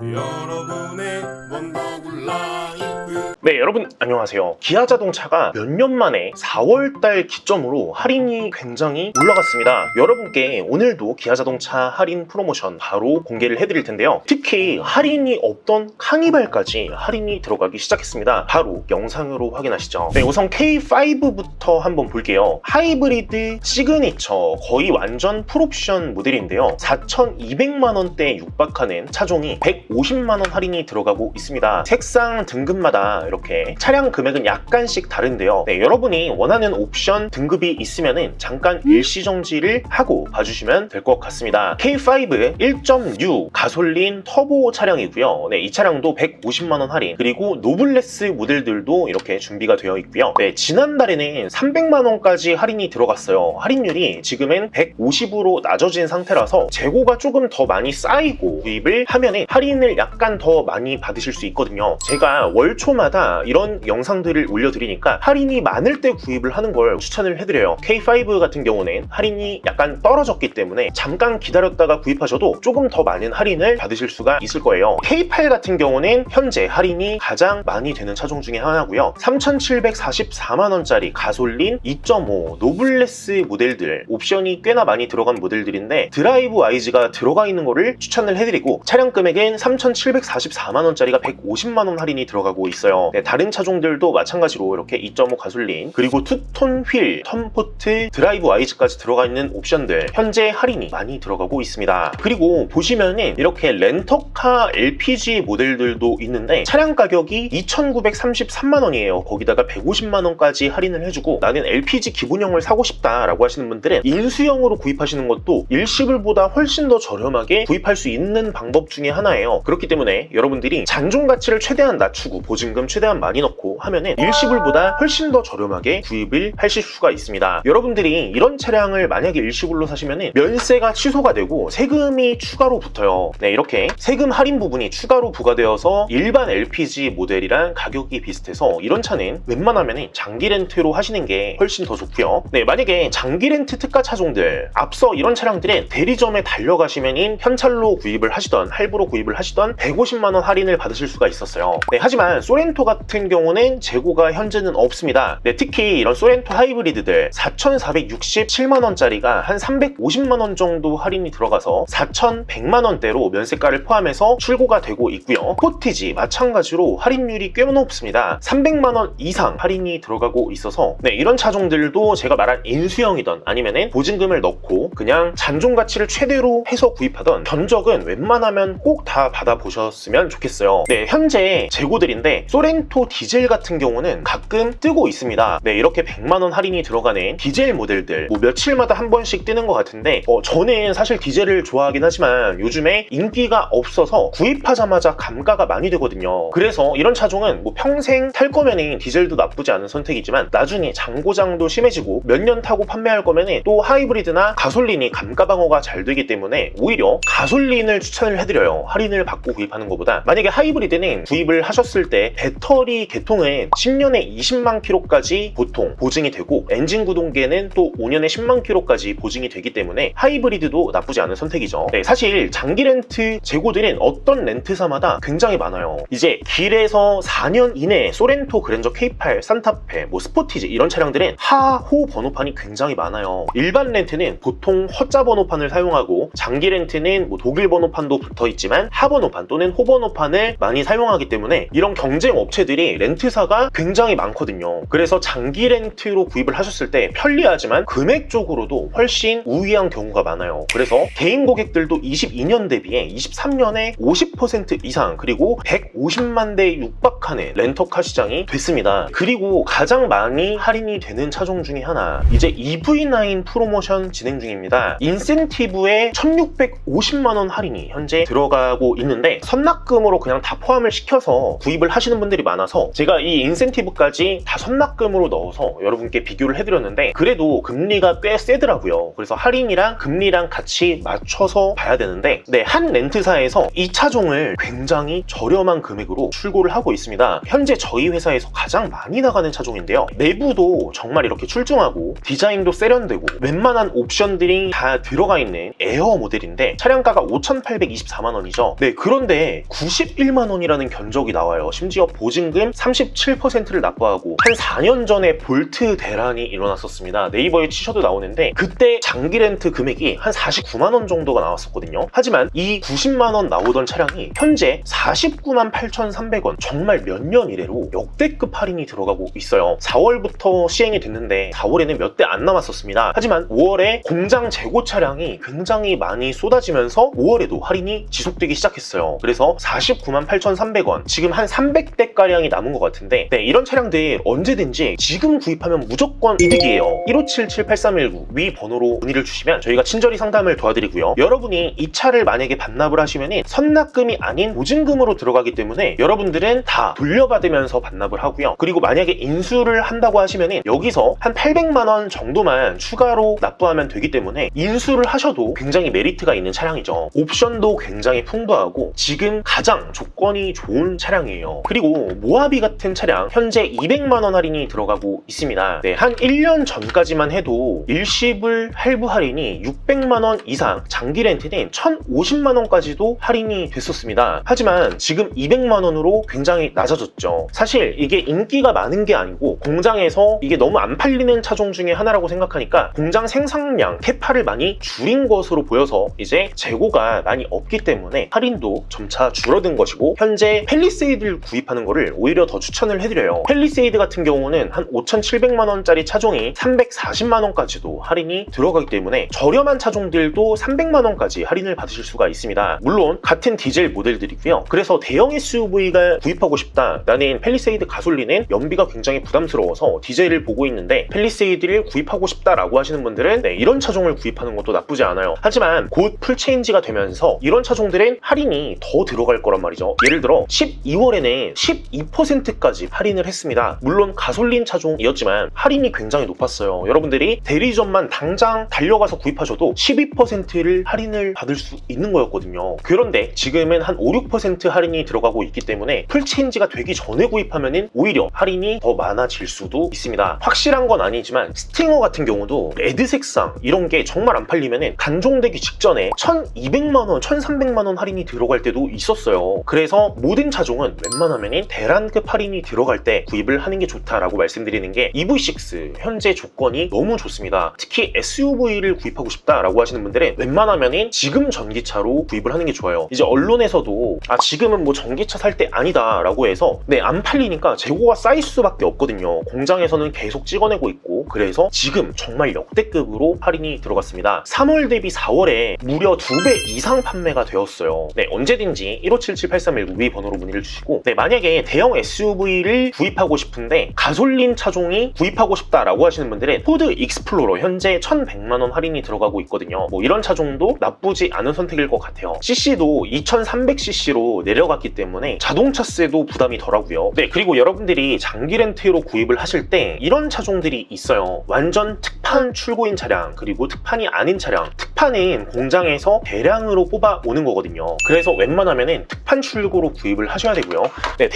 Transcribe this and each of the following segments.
여러분의 원더블 라이프. 네, 여러분 안녕하세요. 기아자동차가 몇 년 만에 4월달 기점으로 할인이 굉장히 올라갔습니다. 여러분께 오늘도 기아자동차 할인 프로모션 바로 공개를 해드릴 텐데요. 특히 할인이 없던 카니발까지 할인이 들어가기 시작했습니다. 바로 영상으로 확인하시죠. 네, 우선 K5부터 한번 볼게요. 하이브리드 시그니처 거의 완전 풀옵션 모델인데요. 4,200만 원대에 육박하는 차종이 150만 원 할인이 들어가고 있습니다. 색상 등급마다 이렇게 차량 금액은 약간씩 다른데요. 네, 여러분이 원하는 옵션 등급이 있으면은 잠깐 일시정지를 하고 봐주시면 될 것 같습니다. K5 1.6 가솔린 터보 차량이고요. 네, 이 차량도 150만 원 할인, 그리고 노블레스 모델들도 이렇게 준비가 되어 있고요. 네, 지난달에는 300만 원까지 할인이 들어갔어요. 할인율이 지금은 150으로 낮아진 상태라서 재고가 조금 더 많이 쌓이고 구입을 하면은 할인을 약간 더 많이 받으실 수 있거든요. 제가 월초마다 이런 영상들을 올려드리니까 할인이 많을 때 구입을 하는 걸 추천을 해드려요. K5 같은 경우는 할인이 약간 떨어졌기 때문에 잠깐 기다렸다가 구입하셔도 조금 더 많은 할인을 받으실 수가 있을 거예요. K8 같은 경우는 현재 할인이 가장 많이 되는 차종 중에 하나고요. 3,744만 원짜리 가솔린 2.5 노블레스 모델들, 옵션이 꽤나 많이 들어간 모델들인데 드라이브 와이즈가 들어가 있는 거를 추천을 해드리고, 차량 금액은 3,744만 원짜리가 150만 원 할인이 들어가고 있어요. 네, 다른 차종들도 마찬가지로 이렇게 2.5 가솔린, 그리고 투톤 휠, 턴포트, 드라이브 와이즈까지 들어가 있는 옵션들 현재 할인이 많이 들어가고 있습니다. 그리고 보시면은 이렇게 렌터카 LPG 모델들도 있는데 차량 가격이 2,933만 원이에요. 거기다가 150만 원까지 할인을 해주고, 나는 LPG 기본형을 사고 싶다라고 하시는 분들은 인수형으로 구입하시는 것도 일시불보다 훨씬 더 저렴하게 구입할 수 있는 방법 중에 하나예요. 그렇기 때문에 여러분들이 잔존 가치를 최대한 낮추고 보증금 최대한 많이 넣고 하면은 일시불보다 훨씬 더 저렴하게 구입을 하실 수가 있습니다. 여러분들이 이런 차량을 만약에 일시불로 사시면은 면세가 취소가 되고 세금이 추가로 붙어요. 네, 이렇게 세금 할인 부분이 추가로 부과되어서 일반 LPG 모델이랑 가격이 비슷해서 이런 차는 웬만하면은 장기 렌트로 하시는 게 훨씬 더 좋고요. 네, 만약에 장기 렌트 특가 차종들, 앞서 이런 차량들은 대리점에 달려가시면은 현찰로 구입을 하시던 할부로 구입을 하시던 150만 원 할인을 받으실 수가 있었어요. 네, 하지만 소렌토 같은 경우는 재고가 현재는 없습니다. 네, 특히 이런 소렌토 하이브리드들 4,467만 원짜리가 한 350만 원 정도 할인이 들어가서 4,100만 원대로 면세가를 포함해서 출고가 되고 있고요. 스포티지 마찬가지로 할인율이 꽤 높습니다. 300만 원 이상 할인이 들어가고 있어서 네, 이런 차종들도 제가 말한 인수형이던 아니면은 보증금을 넣고 그냥 잔존 가치를 최대로 해서 구입하던 견적은 웬만하면 꼭 다 받아보셨으면 좋겠어요. 네, 현재 재고들인데 소렌토 디젤 같은 경우는 가끔 뜨고 있습니다. 네, 이렇게 100만 원 할인이 들어가는 디젤 모델들 뭐 며칠마다 한 번씩 뜨는 것 같은데 저는 사실 디젤을 좋아하긴 하지만 요즘에 인기가 없어서 구입하자마자 감가가 많이 되거든요. 그래서 이런 차종은 뭐 평생 탈 거면은 디젤도 나쁘지 않은 선택이지만 나중에 장고장도 심해지고 몇 년 타고 판매할 거면은 또 하이브리드나 가솔린이 감가 방어가 잘 되기 때문에 오히려 가솔린을 추천을 해드려요. 할인을 받고 구입하는 것보다. 만약에 하이브리드는 구입을 하셨을 때 배터리 개통은 10년에 20만 킬로까지 보통 보증이 되고, 엔진 구동계는 또 5년에 10만 킬로까지 보증이 되기 때문에 하이브리드도 나쁘지 않은 선택이죠. 네, 사실 장기 렌트 재고들은 어떤 렌트사마다 굉장히 많아요. 이제 길에서 4년 이내에 소렌토 그랜저 K8, 산타페, 뭐 스포티지 이런 차량들은 하호 번호판이 굉장히 많아요. 일반 렌트는 보통 허자 번호판을 사용하고, 장기 렌트는 뭐 독일 번호판도 붙어 있지만 하 번호판 또는 호 번호판을 많이 사용하기 때문에 이런 경쟁 업체들이 렌트사가 굉장히 많거든요. 그래서 장기 렌트로 구입을 하셨을 때 편리하지만 금액적으로도 훨씬 우위한 경우가 많아요. 그래서 개인 고객들도 22년 대비해 23년에 50% 이상, 그리고 150만 대에 육박하는 렌터카 시장이 됐습니다. 그리고 가장 많이 할인이 되는 차종 중에 하나, 이제 EV9 프로모션 진행 중입니다. 인센티브에 1,650만 원 할인이 현재 들어가고 있는데 선납금으로 그냥 다 포함을 시켜서 구입을 하시는 분들이 차종들이 많아서 제가 이 인센티브까지 다 선납금으로 넣어서 여러분께 비교를 해드렸는데 그래도 금리가 꽤 세더라고요. 그래서 할인이랑 금리랑 같이 맞춰서 봐야 되는데 한 렌트사에서 이 차종을 굉장히 저렴한 금액으로 출고를 하고 있습니다. 현재 저희 회사에서 가장 많이 나가는 차종인데요. 내부도 정말 이렇게 출중하고 디자인도 세련되고 웬만한 옵션들이 다 들어가 있는 에어 모델인데 차량가가 5,824만 원이죠. 그런데 91만 원이라는 견적이 나와요. 심지어 보증금 37%를 납부하고 한 4년 전에 볼트 대란이 일어났었습니다. 네이버에 치셔도 나오는데 그때 장기 렌트 금액이 한 49만 원 정도가 나왔었거든요. 하지만 이 90만 원 나오던 차량이 현재 49만 8,300원, 정말 몇 년 이래로 역대급 할인이 들어가고 있어요. 4월부터 시행이 됐는데 4월에는 몇 대 안 남았었습니다. 하지만 5월에 공장 재고 차량이 굉장히 많이 쏟아지면서 5월에도 할인이 지속되기 시작했어요. 그래서 49만 8,300원, 지금 한 300대가량이 남은 것 같은데 이런 차량들 언제든지 지금 구입하면 무조건 이득이에요. 1577-8319 위 번호로 문의를 주시면 저희가 친절히 상담을 도와드리고요. 여러분이 이 차를 만약에 반납을 하시면 선납금이 아닌 보증금으로 들어가기 때문에 여러분들은 다 돌려받으면서 반납을 하고요. 그리고 만약에 인수를 한다고 하시면 여기서 한 800만 원 정도만 추가로 납부하면 되기 때문에 인수를 하셔도 굉장히 메리트가 있는 차량이죠. 옵션도 굉장히 풍부하고 지금 가장 조건이 좋은 차량이에요. 그리고 모하비 같은 차량 현재 200만 원 할인이 들어가고 있습니다. 한 1년 전까지만 해도 일시불 할부 할인이 600만 원 이상, 장기 렌트는 1,050만 원까지도 할인이 됐었습니다. 하지만 지금 200만 원으로 굉장히 낮아졌죠. 사실 이게 인기가 많은 게 아니고 공장에서 이게 너무 안 팔리는 차종 중에 하나라고 생각하니까 공장 생산량, 캐파를 많이 줄인 것으로 보여서 이제 재고가 많이 없기 때문에 할인도 점차 줄어든 것이고 현재 팰리세이드를 구입하는 거를 오히려 더 추천을 해드려요. 팰리세이드 같은 경우는 한 5,700만 원짜리 차종이 340만 원까지도 할인이 들어가기 때문에 저렴한 차종들도 300만 원까지 할인을 받으실 수가 있습니다. 물론 같은 디젤 모델들이고요. 그래서 대형 SUV가 구입하고 싶다, 나는 팰리세이드 가솔린은 연비가 굉장히 부담스러워서 디젤을 보고 있는데 팰리세이드를 구입하고 싶다라고 하시는 분들은 이런 차종을 구입하는 것도 나쁘지 않아요. 하지만 곧 풀체인지가 되면서 이런 차종들은 할인이 더 들어갈 거란 말이죠. 예를 들어 12월에는 12%까지 할인을 했습니다. 물론 가솔린 차종이었지만 할인이 굉장히 높았어요. 여러분들이 대리점만 당장 달려가서 구입하셔도 12%를 할인을 받을 수 있는 거였거든요. 그런데 지금은 한 5, 6% 할인이 들어가고 있기 때문에 풀체인지가 되기 전에 구입하면 오히려 할인이 더 많아질 수도 있습니다. 확실한 건 아니지만 스팅어 같은 경우도 레드 색상 이런 게 정말 안 팔리면 단종되기 직전에 1,200만 원, 1,300만 원 할인이 들어갈 때도 있었어요. 그래서 모든 차종은 웬만하면 대란급 할인이 들어갈 때 구입을 하는 게 좋다라고 말씀드리는 게 EV6 현재 조건이 너무 좋습니다. 특히 SUV를 구입하고 싶다라고 하시는 분들은 웬만하면 지금 전기차로 구입을 하는 게 좋아요. 이제 언론에서도 지금은 뭐 전기차 살 때 아니다 라고 해서 안 팔리니까 재고가 쌓일 수밖에 없거든요. 공장에서는 계속 찍어내고 있고 그래서 지금 정말 역대급으로 할인이 들어갔습니다. 3월 대비 4월에 무려 2배 이상 판매가 되었어요. 언제든지 1577-8319 위 번호로 문의를 주시고 만약에 대형 SUV를 구입하고 싶은데 가솔린 차종이 구입하고 싶다라고 하시는 분들은 포드 익스플로러 현재 1,100만 원 할인이 들어가고 있거든요. 이런 차종도 나쁘지 않은 선택일 것 같아요. CC도 2300cc로 내려갔기 때문에 자동차세도 부담이 덜하고요. 그리고 여러분들이 장기 렌트로 구입을 하실 때 이런 차종들이 있어요. 완전 특판 출고인 차량, 그리고 특판이 아닌 차량. 특판은 공장에서 대량으로 뽑아 오는 거거든요. 그래서 웬만하면 특판 출고로 구입을 하셔야 되고요.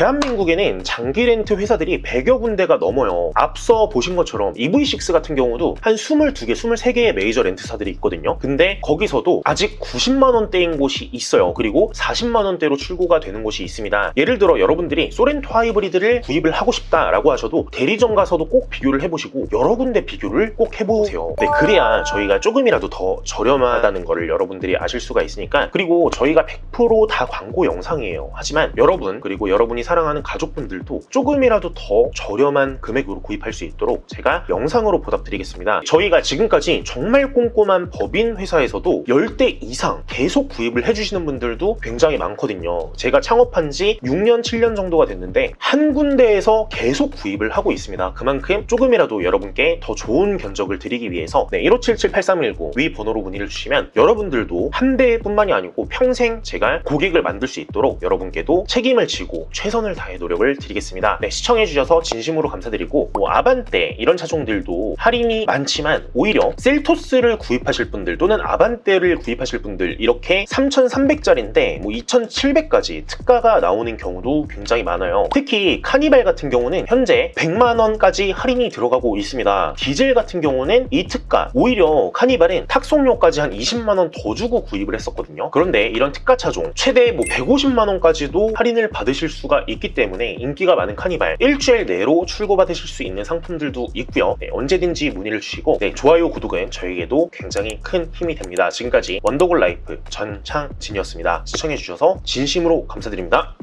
대한민국에는 장기 렌트 회사들이 100여 군데가 넘어요. 앞서 보신 것처럼 EV6 같은 경우도 한 22개, 23개의 메이저 렌트사들이 있거든요. 근데 거기서도 아직 90만 원대인 곳이 있어요. 그리고 40만 원대로 출고가 되는 곳이 있습니다. 예를 들어 여러분들이 소렌토 하이브리드를 구입을 하고 싶다라고 하셔도 대리점 가서도 꼭 비교를 해보시고 여러 군데 비교를 꼭 해보세요. 그래야 저희가 조금이라도 더 저렴하다는 거를 여러분들이 아실 수가 있으니까. 그리고 저희가 100% 다 광고 영상이에요. 하지만 여러분, 그리고 여러분이 사랑하는 가족분들도 조금이라도 더 저렴한 금액으로 구입할 수 있도록 제가 영상으로 보답드리겠습니다. 저희가 지금까지 정말 꼼꼼한 법인 회사에서도 10대 이상 계속 구입을 해주시는 분들도 굉장히 많거든요. 제가 창업한 지 6년, 7년 정도가 됐는데 한 군데에서 계속 구입을 하고 있습니다. 그만큼 조금이라도 여러분께 더 좋은 견적을 가격을 드리기 위해서 1577-8319 위 번호로 문의를 주시면 여러분들도 한 대뿐만이 아니고 평생 제가 고객을 만들 수 있도록 여러분께도 책임을 지고 최선을 다해 노력을 드리겠습니다. 시청해주셔서 진심으로 감사드리고 아반떼 이런 차종들도 할인이 많지만 오히려 셀토스를 구입하실 분들 또는 아반떼를 구입하실 분들 이렇게 3,300짜리인데 2,700까지 특가가 나오는 경우도 굉장히 많아요. 특히 카니발 같은 경우는 현재 100만원까지 할인이 들어가고 있습니다. 디젤 같은 경우는 이 특가 오히려 카니발은 탁송료까지 한 20만원 더 주고 구입을 했었거든요. 그런데 이런 특가 차종 최대 150만원까지도 할인을 받으실 수가 있기 때문에 인기가 많은 카니발 일주일 내로 출고받으실 수 있는 상품들도 있고요. 언제든지 문의를 주시고 좋아요 구독은 저에게도 굉장히 큰 힘이 됩니다. 지금까지 원더골 라이프 전창진이었습니다. 시청해주셔서 진심으로 감사드립니다.